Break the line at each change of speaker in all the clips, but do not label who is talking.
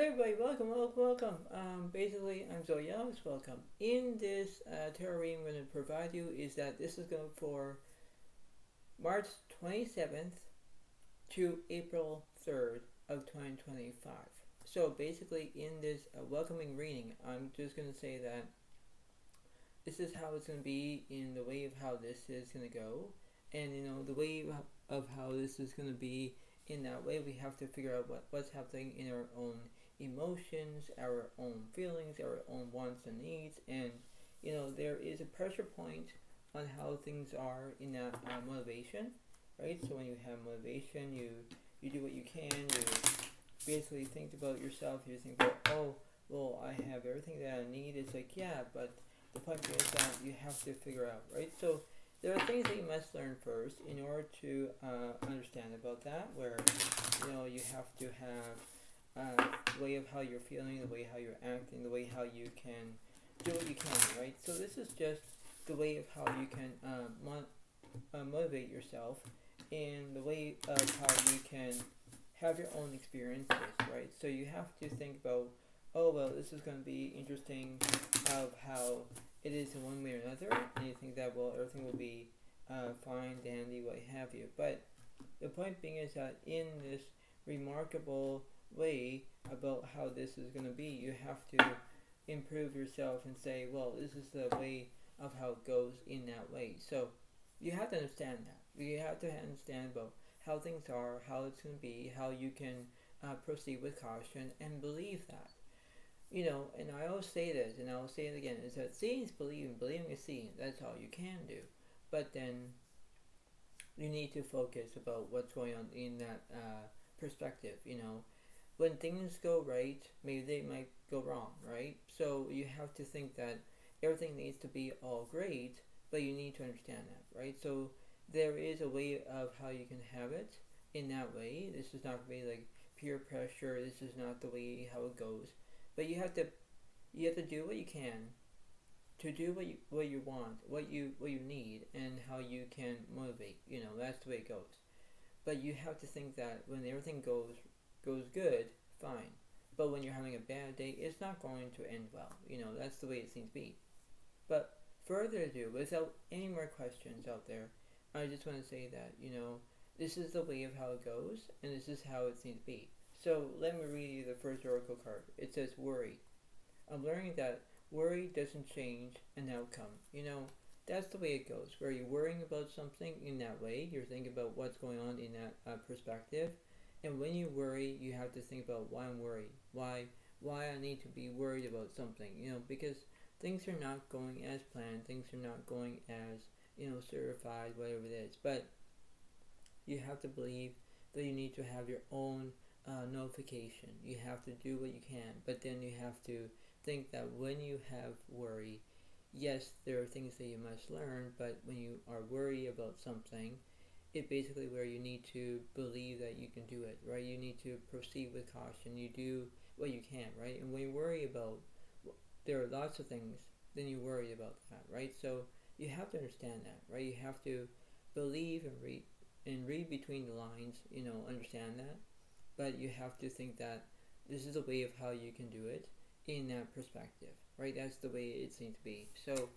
everybody, welcome. Basically, I'm Zoya's welcome. In this tarot reading I'm going to provide you is that this is going for March 27th to April 3rd of 2025. So basically, in this welcoming reading, I'm just going to say that this is how it's going to be in the way of how this is going to go. And, the way of how this is going to be in that way, we have to figure out what's happening in our own emotions, our own feelings, our own wants and needs. And, there is a pressure point on how things are in that motivation, right? So when you have motivation, you do what you can, you basically think about yourself, you think about, oh, well, I have everything that I need. It's like, yeah, but the point is that you have to figure out, right? So there are things that you must learn first in order to understand about that, where, you have to have the way of how you're feeling, the way how you're acting, the way how you can do what you can, right? So this is just the way of how you can motivate yourself, and the way of how you can have your own experiences, right? So you have to think about, oh, well, this is going to be interesting of how it is in one way or another, and you think that, well, everything will be fine, dandy, what have you. But the point being is that in this remarkable way about how this is going to be, you have to improve yourself and say, well, this is the way of how it goes in that way. So you have to understand that. You have to understand about how things are, how it's going to be, how you can proceed with caution, and believe that. And I always say this, and I'll say it again, is that seeing is believing, believing is seeing. That's all you can do. But then you need to focus about what's going on in that perspective. When things go right, maybe they might go wrong, right? So you have to think that everything needs to be all great, but you need to understand that, right? So there is a way of how you can have it in that way. This is not going to be like peer pressure. This is not the way how it goes. But you have to do what you can to do what you want, what you need, and how you can motivate. That's the way it goes. But you have to think that when everything goes good, fine. But when you're having a bad day, it's not going to end well. That's the way it seems to be. But further ado, without any more questions out there, I just want to say that this is the way of how it goes, and this is how it seems to be. So let me read you the first oracle card. It says worry. I'm learning that worry doesn't change an outcome. That's the way it goes. Where you're worrying about something in that way, you're thinking about what's going on in that perspective. And when you worry, you have to think about why I'm worried. Why I need to be worried about something. Because things are not going as planned. Things are not going as, certified, whatever it is. But you have to believe that you need to have your own notification. You have to do what you can, but then you have to think that when you have worry, yes, there are things that you must learn, but when you are worried about something, it basically where you need to believe that you can do it, right? You need to proceed with caution. You do what you can, right? And when you worry about, there are lots of things, then you worry about that, right? So you have to understand that, right? You have to believe and read between the lines, understand that. But you have to think that this is a way of how you can do it in that perspective, right? That's the way it seems to be. So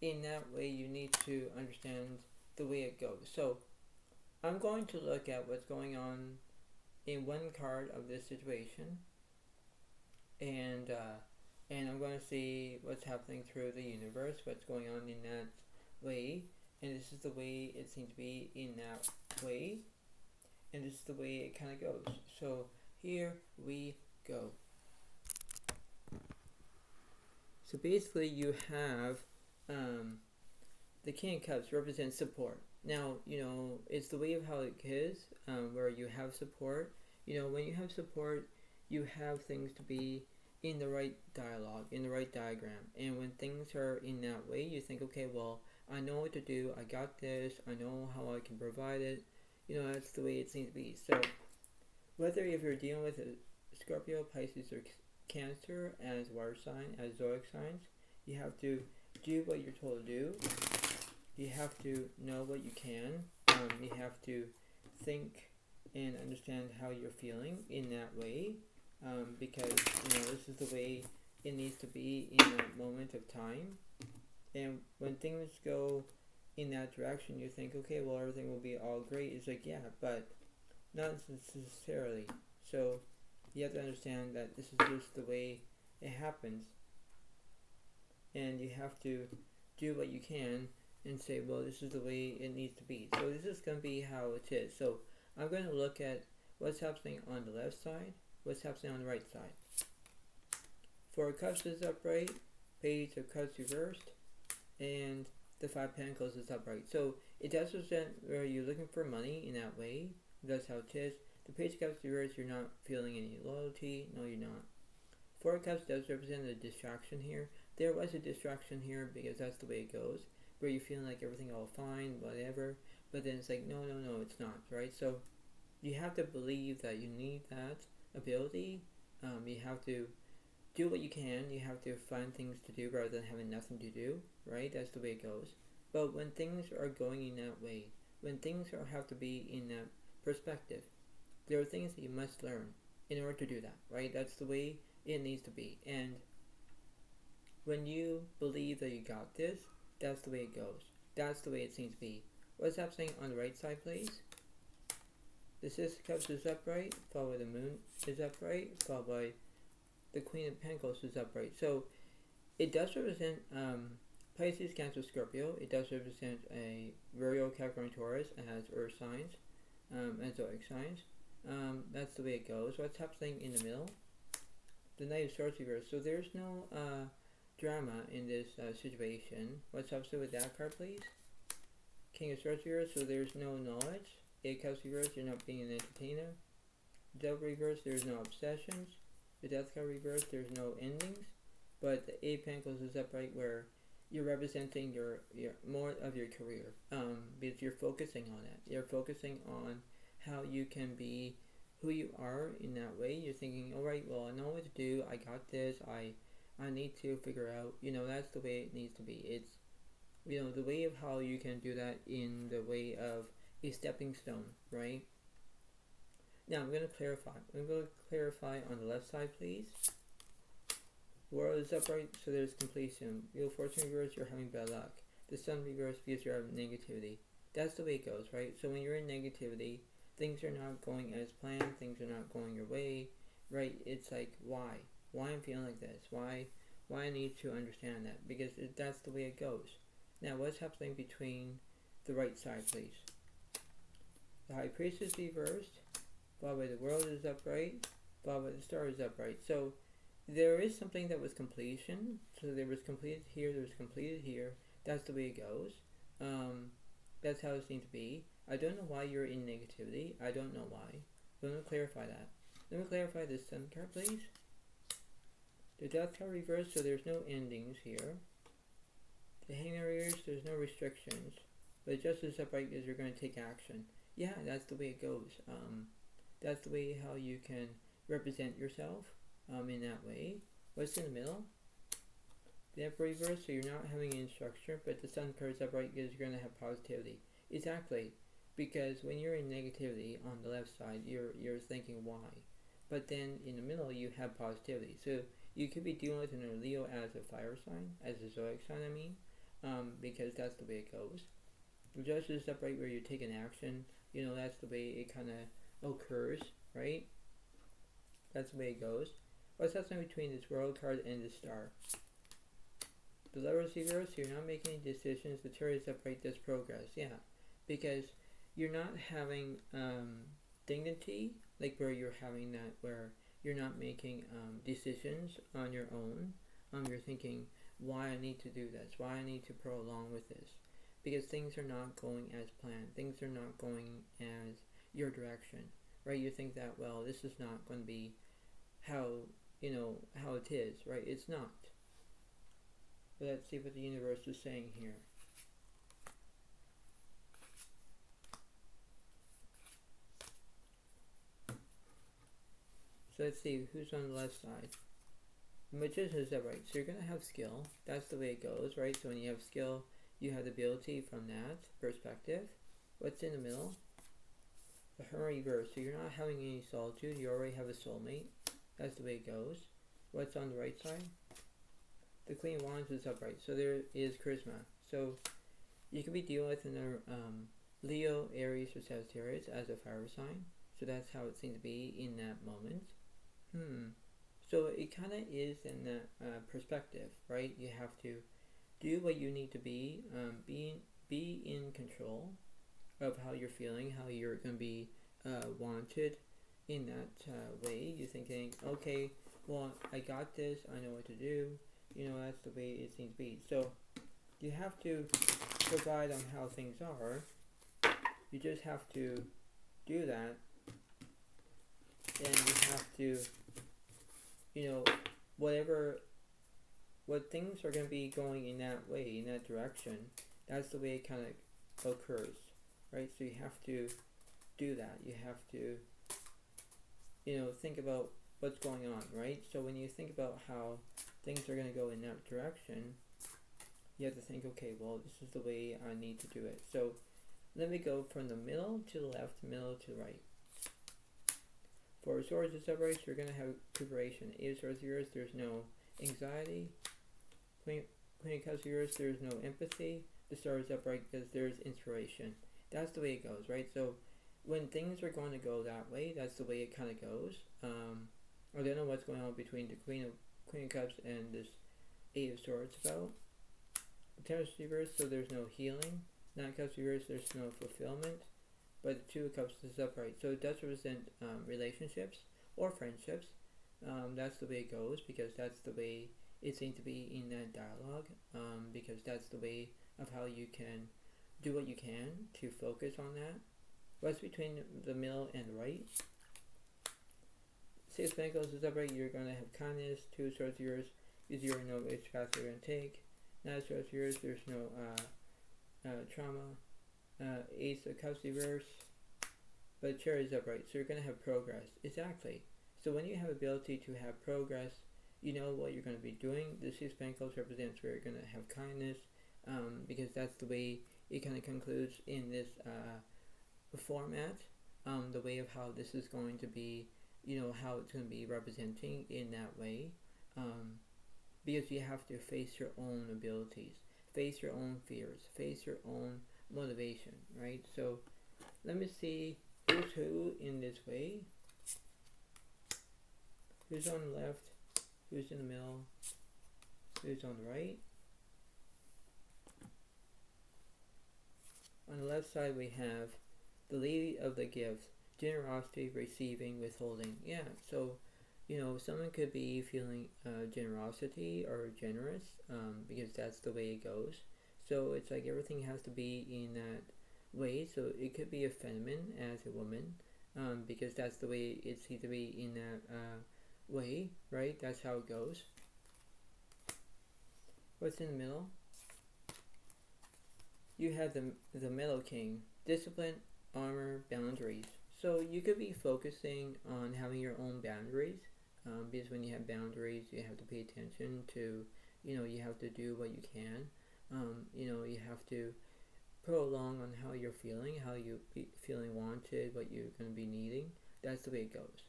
in that way, you need to understand the way it goes. So I'm going to look at what's going on in one card of this situation, and I'm going to see what's happening through the universe, what's going on in that way, and this is the way it seems to be in that way. And this is the way it kind of goes. So here we go. So basically you have the King of Cups represents support. Now, it's the way of how it is, where you have support. When you have support, you have things to be in the right dialogue, in the right diagram. And when things are in that way, you think, okay, well, I know what to do. I got this. I know how I can provide it. That's the way it seems to be. So, whether if you're dealing with a Scorpio, Pisces, or Cancer as water sign, as zodiac signs, you have to do what you're told to do. You have to know what you can. You have to think and understand how you're feeling in that way. because this is the way it needs to be in a moment of time. And when things go in that direction, you think, okay, well, everything will be all great. It's like, yeah, but not necessarily. So you have to understand that this is just the way it happens, and you have to do what you can and say, well, this is the way it needs to be. So this is going to be how it is. So I'm going to look at what's happening on the left side, what's happening on the right side. Four of Cups is upright, Page of Cups reversed, and the Five of Pentacles is upright. So it does represent where you're looking for money in that way. That's how it is. The Page of Cups reversed, you're not feeling any loyalty. No, you're not. Four of Cups does represent a distraction here. There was a distraction here because that's the way it goes, where you're feeling like everything all fine, whatever, but then it's like, no, it's not, right? So you have to believe that you need that ability. You have to do what you can. You have to find things to do rather than having nothing to do, right? That's the way it goes. But when things are going in that way, when things have to be in that perspective, there are things that you must learn in order to do that, right? That's the way it needs to be. And when you believe that you got this, that's the way it goes. That's the way it seems to be. What's happening on the right side, please? The Six of Cups is upright, followed by the Moon is upright, followed by the Queen of Pentacles is upright. So it does represent Pisces, Cancer, Scorpio. It does represent a Virgo, Capricorn, Taurus. It has Earth signs and zodiac signs. That's the way it goes. What's happening in the middle? The Knight of Swords reversed. So there's no drama in this situation. What's happening with that card, please? King of Swords reversed. So there's no knowledge. Eight of Cups reversed. You're not being an entertainer. Devil reversed. There's no obsessions. The Death card reversed. There's no endings. But the Eight of Pentacles is upright, where you're representing your more of your career. Because you're focusing on it. You're focusing on how you can be who you are in that way. You're thinking, all right, well, I know what to do. I got this. I need to figure out. That's the way it needs to be. It's the way of how you can do that in the way of a stepping stone, right? Now I'm going to clarify. I'm going to clarify on the left side, please. World is upright, so there's completion. Wheel of Fortune reversed, you're having bad luck. The Sun reversed because you're having negativity. That's the way it goes, right? So when you're in negativity, things are not going as planned. Things are not going your way, right? It's like, why? Why I'm feeling like this? Why I need to understand that? Because that's the way it goes. Now, what's happening between the right side, please? The High Priestess reversed, followed by the World is upright, followed by the Star is upright. So there is something that was completion. So there was completed here, there was completed here. That's the way it goes. That's how it seems to be. I don't know why you're in negativity. I don't know why. Let me clarify that. Let me clarify this Sun card, please. The Death card reversed, so there's no endings here. The Hangman reversed, there's no restrictions. But Justice is upright because you're going to take action. Yeah, that's the way it goes. That's the way how you can represent yourself in that way. What's in the middle? The Emperor reversed, so you're not having any structure, but the Sun card is upright because you're going to have positivity. Exactly. Because when you're in negativity on the left side, you're thinking why. But then in the middle, you have positivity. So you could be dealing with an Leo as a fire sign, as a zodiac sign, I mean, because that's the way it goes. The Justice is upright where you're taking action. That's the way it kind of occurs, right? That's the way it goes. What's happening between this World card and the Star? The Lovers reversed, so you're not making any decisions. The Chariot is upright, does progress. Yeah, because you're not having dignity, like where you're having that, where you're not making decisions on your own. You're thinking, why I need to do this, why I need to prolong with this, because things are not going as planned. Things are not going as your direction, right? You think that, well, this is not going to be how it is, right? It's not. But let's see what the universe is saying here. So let's see who's on the left side. The Magician is upright, so you're going to have skill. That's the way it goes, right? So when you have skill, you have the ability from that perspective. What's in the middle? The Hermit reverse, so you're not having any solitude. You already have a soulmate. That's the way it goes. What's on the right side? The Queen of Wands is upright, so there is charisma. So you could be dealing with another Leo, Aries, or Sagittarius as a fire sign. So that's how it seems to be in that moment. So it kind of is in that perspective, right? You have to do what you need to be, be in control of how you're feeling, how you're going to be wanted in that way. You're thinking, okay, well, I got this, I know what to do, that's the way it seems to be. So you have to provide on how things are. You just have to do that, and you have to, what things are going to be going in that way, in that direction, that's the way it kind of occurs, right? So you have to do that. You have to, think about what's going on, right? So when you think about how things are going to go in that direction, you have to think, okay, well, this is the way I need to do it. So let me go from the middle to the left, middle to the right. For swords is upright, so you're going to have recuperation. Eight of swords yours, there's no anxiety. Queen of cups yours, there's no empathy. The star is upright because there's inspiration. That's the way it goes, right? So when things are going to go that way, that's the way it kind of goes. I don't know what's going on between the Queen of Cups and this Eight of Swords about. The Ten of Reverse, so there's no healing. Nine of Cups reverse, there's no fulfillment. But the Two of Cups is upright, so it does represent relationships or friendships. That's the way it goes, because that's the way it seems to be in that dialogue. Because that's the way of how you can do what you can to focus on that. What's between the middle and the right? Six of Pentacles is upright, you're going to have kindness. Two of Swords yours, is you know which path you're going to take. Nine of Swords yours, there's no trauma. Ace of Cups reverse, but Chariot is upright, so you're going to have progress. Exactly. So when you have ability to have progress, you know what you're going to be doing. The Six of Pentacles represents where you're going to have kindness, because that's the way it kind of concludes in this format. The way of how this is going to be, how it's going to be representing in that way. Because you have to face your own abilities, face your own fears, face your own motivation, right? So let me see who's who in this way. Who's on the left? Who's in the middle? Who's on the right? On the left side we have the Lady of the Gifts, generosity, receiving, withholding. Yeah, so someone could be feeling generosity or generous, because that's the way it goes. So it's like everything has to be in that way. So it could be a feminine as a woman, because that's the way it seems to be in that way, right? That's how it goes. What's in the middle? You have the Metal King, discipline, armor, boundaries. So you could be focusing on having your own boundaries, because when you have boundaries, you have to pay attention to, you have to do what you can. You have to prolong on how you're feeling, how you feeling wanted, what you're going to be needing. That's the way it goes.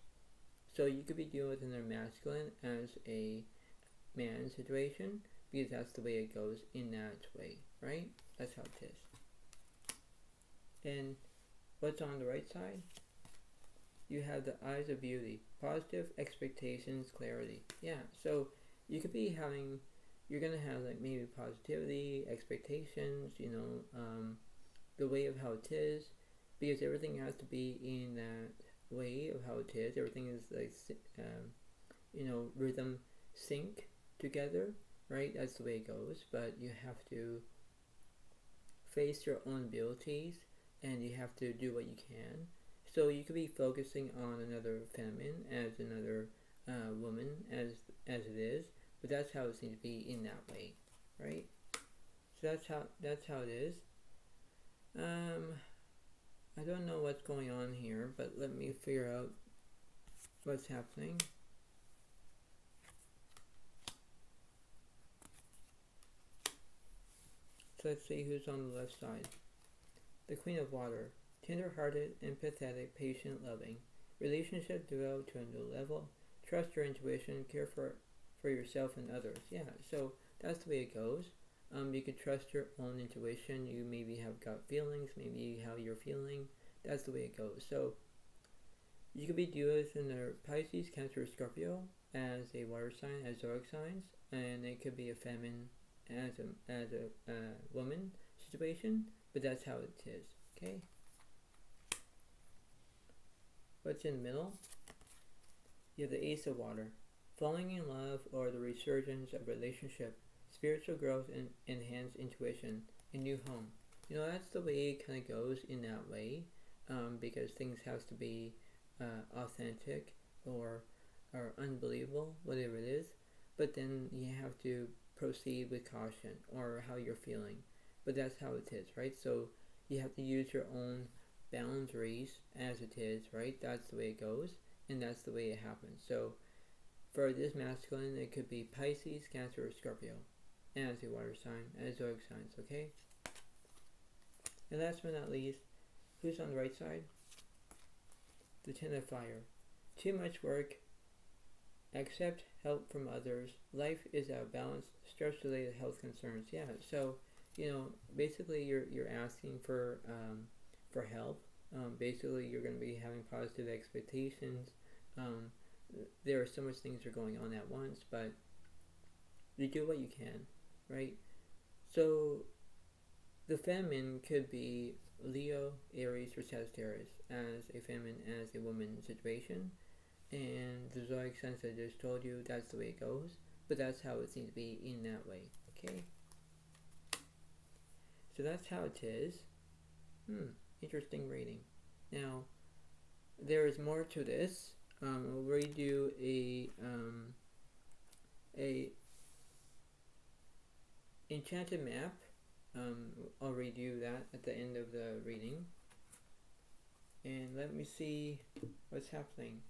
So you could be dealing with another masculine as a man situation, because that's the way it goes in that way, right? That's how it is. And what's on the right side? You have the eyes of beauty, positive expectations, clarity. Yeah, so you could be having, you're going to have like maybe positivity, expectations, the way of how it is, because everything has to be in that way of how it is. Everything is like, rhythm sync together, right? That's the way it goes, but you have to face your own abilities, and you have to do what you can. So you could be focusing on another feminine as another woman as it is, but that's how it seems to be in that way, right? So that's how it is. I don't know what's going on here, but let me figure out what's happening. So let's see who's on the left side. The Queen of Water, tender-hearted, empathetic, patient, loving. Relationship developed to a new level. trust your intuition, care for yourself and others. Yeah, so that's the way it goes. You can trust your own intuition. You maybe have gut feelings, maybe how you're feeling. That's the way it goes. So you could be dealing with in the Pisces, Cancer, Scorpio as a water sign, as zodiac signs, and it could be a feminine as a woman situation, but that's how it is. Okay. What's in the middle? You have the Ace of Water. Falling in love or the resurgence of relationship, spiritual growth and enhanced intuition, a new home. That's the way it kind of goes in that way, because things have to be authentic or unbelievable, whatever it is. But then you have to proceed with caution or how you're feeling. But that's how it is, right? So you have to use your own boundaries as it is, right? That's the way it goes, and that's the way it happens. So for this masculine, it could be Pisces, Cancer, or Scorpio as a water sign, as zodiac signs, okay? And last but not least, who's on the right side? The Ten of Fire. Too much work. Accept help from others. Life is out of balance. Stress-related health concerns. Yeah, so, basically you're asking for help. Basically, you're going to be having positive expectations. There are so much things are going on at once, but you do what you can, right? So the feminine could be Leo, Aries, or Sagittarius as a feminine, as a woman situation. And the zodiac signs I just told you, that's the way it goes. But that's how it seems to be in that way, okay? So that's how it is. Interesting reading. Now, there is more to this. I'll read you a Enchanted Mapp. I'll read you that at the end of the reading. And let me see what's happening.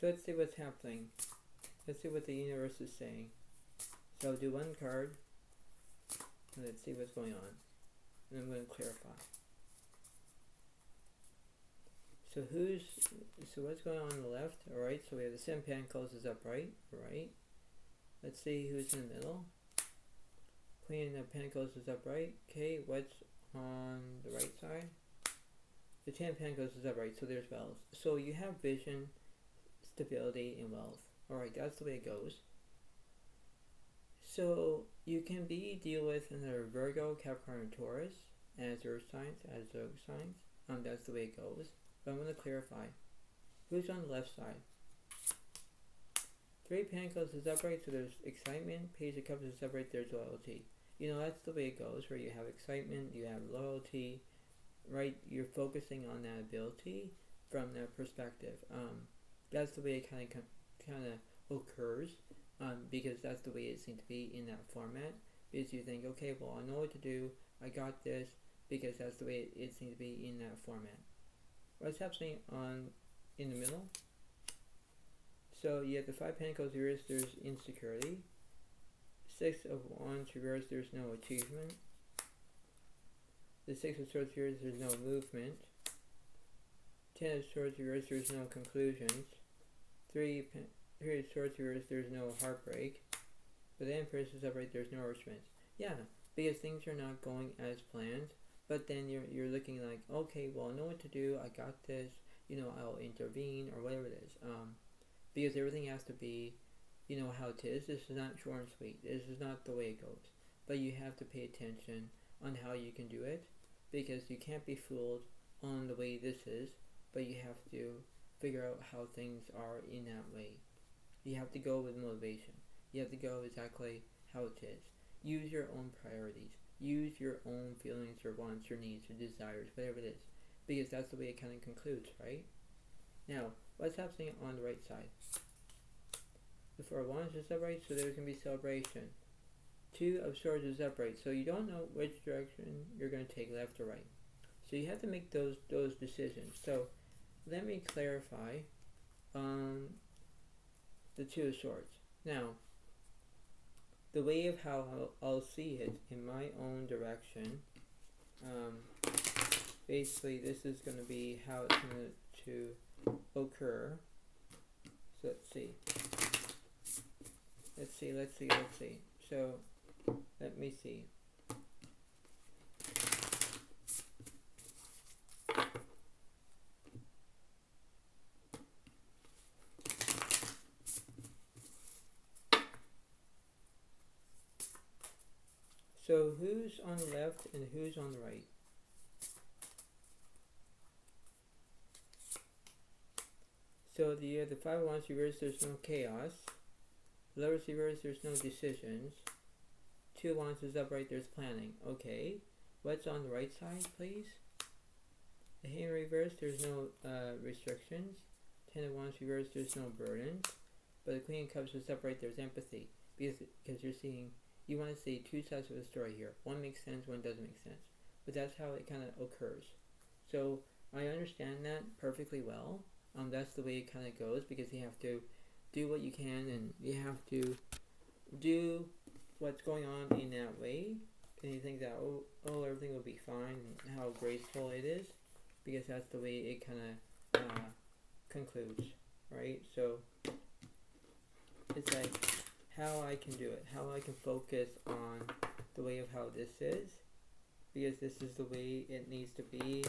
So let's see what's happening. Let's see what the universe is saying. So I'll do one card. And let's see what's going on. And I'm going to clarify. So what's going on the left? Alright, so we have the Seven of Pentacles is upright. Alright. Let's see who's in the middle. Queen of Pentacles is upright. Okay, what's on the right side? The Ten of Pentacles is upright, so there's wealth. So you have vision, stability, and wealth. Alright, that's the way it goes. So you can be deal with another Virgo, Capricorn, and Taurus as earth signs, as zodiac signs. That's the way it goes. But I'm going to clarify. Who's on the left side? Three of Pentacles is upright, so there's excitement. Page of Cups is upright, there's loyalty. That's the way it goes, where you have excitement, you have loyalty, right? You're focusing on that ability from that perspective. That's the way it kind of occurs, because that's the way it seems to be in that format. Because you think, okay, well, I know what to do, I got this, because that's the way it seems to be in that format. What's happening in the middle? So you have the Five of Pentacles reverse, there's insecurity. Six of Wands reverse, there's no achievement. The Six of Swords reverse, there's no movement. Ten of Swords reverse, there's no conclusions. Three of Swords reverse, there's no heartbreak. But the Empress is upright, there's nourishment. Yeah, because things are not going as planned. But then you're looking like, okay, well, I know what to do, I got this, I'll intervene, or whatever it is. Because everything has to be, how it is. This is not short and sweet. This is not the way it goes. But you have to pay attention on how you can do it, because you can't be fooled on the way this is, but you have to figure out how things are in that way. You have to go with motivation. You have to go exactly how it is. Use your own priorities. Use your own feelings or wants or needs or desires, whatever it is. because that's the way it kind of concludes, right? Now, what's happening on the right side? The Four of Wands is upright, so there's going to be celebration. Two of Swords is upright, so you don't know which direction you're going to take, left or right. So you have to make those decisions. So let me clarify the Two of Swords. Now, the way of how I'll see it in my own direction, basically this is going to be how it's going to occur. So let's see. So let me see. So who's on the left and who's on the right? So the Five of Wands reversed, there's no chaos. Lovers reversed, there's no decisions. Two of Wands is upright, there's planning. Okay. What's on the right side, please? The Hangman reversed, there's no restrictions. Ten of Wands reversed, there's no burdens. But the Queen of Cups is upright, there's empathy. Because you're seeing, you want to see two sides of the story here. One makes sense, one doesn't make sense. But that's how it kind of occurs. So I understand that perfectly well. That's the way it kind of goes, because you have to do what you can, and you have to do what's going on in that way. And you think that, oh, everything will be fine, and how graceful it is, because that's the way it kind of concludes, right? So it's like how I can do it, how I can focus on the way of how this is, because this is the way it needs to be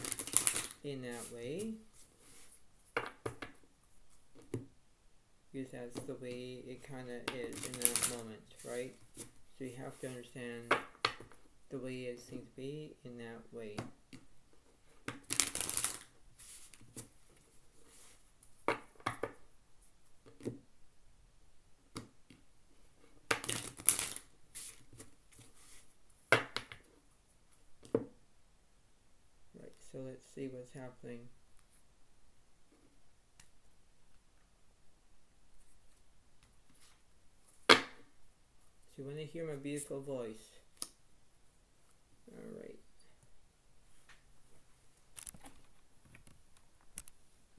in that way, because that's the way it kind of is in that moment, right? So you have to understand the way it seems to be in that way. Right, so let's see what's happening. So when you hear my beautiful voice, alright.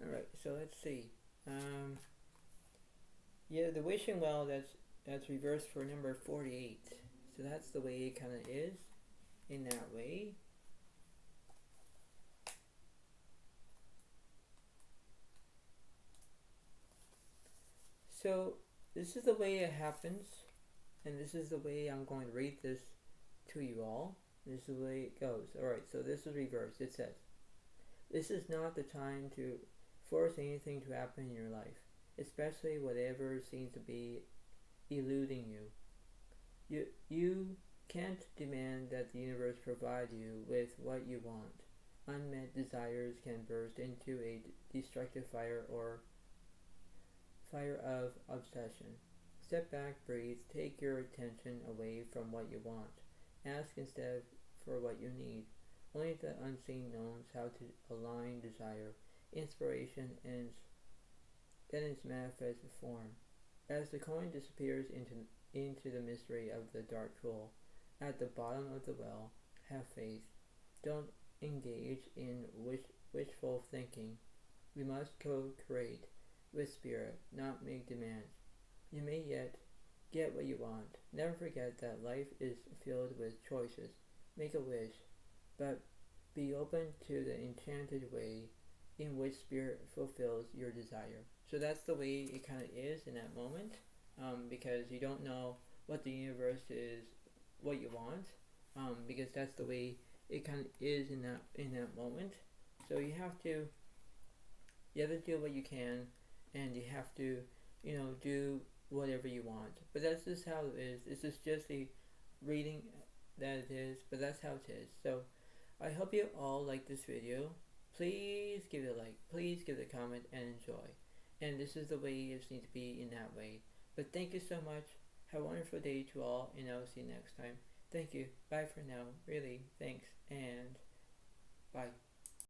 Alright, so let's see. Yeah, the wishing well, that's reversed for number 48. So that's the way it kind of is, in that way. So this is the way it happens. And this is the way I'm going to read this to you all. This is the way it goes. Alright, so this is reversed. It says, this is not the time to force anything to happen in your life, especially whatever seems to be eluding you. You can't demand that the universe provide you with what you want. Unmet desires can burst into a destructive fire or fire of obsession. Step back, breathe, take your attention away from what you want. Ask instead for what you need. Only the unseen knows how to align desire, inspiration, and in its manifest form. As the coin disappears into the mystery of the dark pool, at the bottom of the well, have faith. Don't engage in wishful thinking. We must co-create with spirit, not make demands. You may yet get what you want. Never forget that life is filled with choices. Make a wish, but be open to the enchanted way in which spirit fulfills your desire. So that's the way it kind of is in that moment, because you don't know what the universe is, what you want, because that's the way it kind of is in that moment. So you have to do what you can, and you have to, do whatever you want. But that's just how it is. This is just a reading that it is, but that's how it is. So I hope you all like this video. Please give it a like, please give it a comment, and enjoy. And this is the way it needs to be in that way. But thank you so much. Have a wonderful day to all, and I will see you next time. Thank you. Bye for now. Really, thanks, and bye.